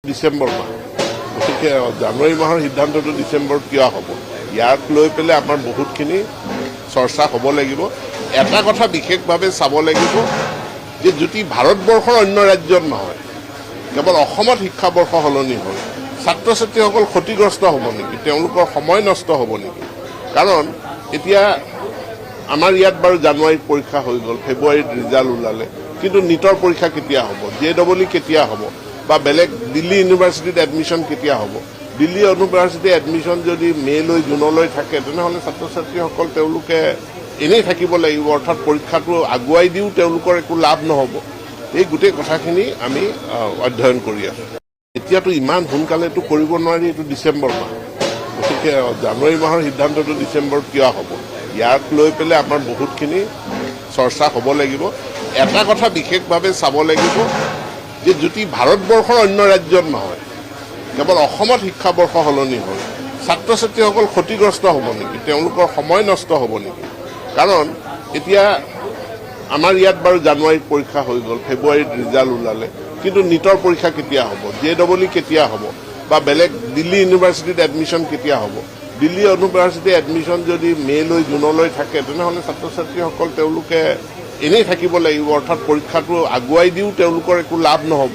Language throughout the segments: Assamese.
ডিসেম্বৰ মাহ গতিকে জানুৱাৰী মাহৰ সিদ্ধান্তটো ডিচেম্বৰত কিয় হ'ব ইয়াক লৈ পেলাই আমাৰ বহুতখিনি চৰ্চা হ'ব লাগিব এটা কথা বিশেষভাৱে চাব লাগিব যে যদি ভাৰতবৰ্ষৰ অন্য ৰাজ্যত নহয় কেৱল অসমত শিক্ষাবৰ্ষ সলনি হ'ল ছাত্ৰ ছাত্ৰীসকল ক্ষতিগ্ৰস্ত হ'ব নেকি তেওঁলোকৰ সময় নষ্ট হ'ব নেকি কাৰণ এতিয়া আমাৰ ইয়াত বাৰু জানুৱাৰীত পৰীক্ষা হৈ গ'ল ফেব্ৰুৱাৰীত ৰিজাল্ট ওলালে কিন্তু নিটৰ পৰীক্ষা কেতিয়া হ'ব JEE কেতিয়া হ'ব বা বেলেগ দিল্লী ইউনিভাৰ্চিটিত এডমিশ্যন কেতিয়া হ'ব দিল্লী ইউনিভাৰ্চিটি এডমিশ্যন যদি মে'লৈ জুনলৈ থাকে তেনেহ'লে ছাত্ৰ ছাত্ৰীসকল তেওঁলোকে এনেই থাকিব লাগিব অৰ্থাৎ পৰীক্ষাটো আগুৱাই দিও তেওঁলোকৰ একো লাভ নহ'ব এই গোটেই কথাখিনি আমি অধ্যয়ন কৰি আছোঁ এতিয়াতো ইমান সোনকালেতো কৰিব নোৱাৰি এইটো ডিচেম্বৰ মাহ গতিকে জানুৱাৰী মাহৰ সিদ্ধান্তটো ডিচেম্বৰত কিয় হ'ব ইয়াক লৈ পেলাই আমাৰ বহুতখিনি চৰ্চা হ'ব লাগিব এটা কথা বিশেষভাৱে চাব লাগিব যে যদি ভাৰতবৰ্ষৰ অন্য ৰাজ্যত নহয় কেৱল অসমত শিক্ষাবৰ্ষ সলনি হ'ল ছাত্ৰ ছাত্ৰীসকল ক্ষতিগ্ৰস্ত হ'ব নেকি তেওঁলোকৰ সময় নষ্ট হ'ব নেকি কাৰণ এতিয়া আমাৰ ইয়াত বাৰু জানুৱাৰীত পৰীক্ষা হৈ গ'ল ফেব্ৰুৱাৰীত ৰিজাল্ট ওলালে কিন্তু নিটৰ পৰীক্ষা কেতিয়া হ'ব JEE কেতিয়া হ'ব বা বেলেগ দিল্লী ইউনিভাৰ্চিটিত এডমিশ্যন কেতিয়া হ'ব দিল্লী ইউনিভাৰ্চিটি এডমিশ্যন যদি মে'লৈ জুনলৈ থাকে তেনেহ'লে ছাত্ৰ ছাত্ৰীসকল তেওঁলোকে এনেই থাকিব লাগিব অৰ্থাৎ পৰীক্ষাটো আগুৱাই দিও তেওঁলোকৰ একো লাভ নহ'ব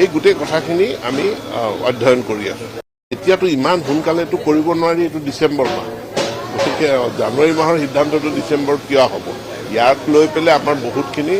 এই গোটেই কথাখিনি আমি অধ্যয়ন কৰি আছোঁ এতিয়াতো ইমান সোনকালেতো কৰিব নোৱাৰি এইটো ডিচেম্বৰ মাহ গতিকে জানুৱাৰী মাহৰ সিদ্ধান্তটো ডিচেম্বৰত কিয় হ'ব ইয়াক লৈ পেলাই আমাৰ বহুতখিনি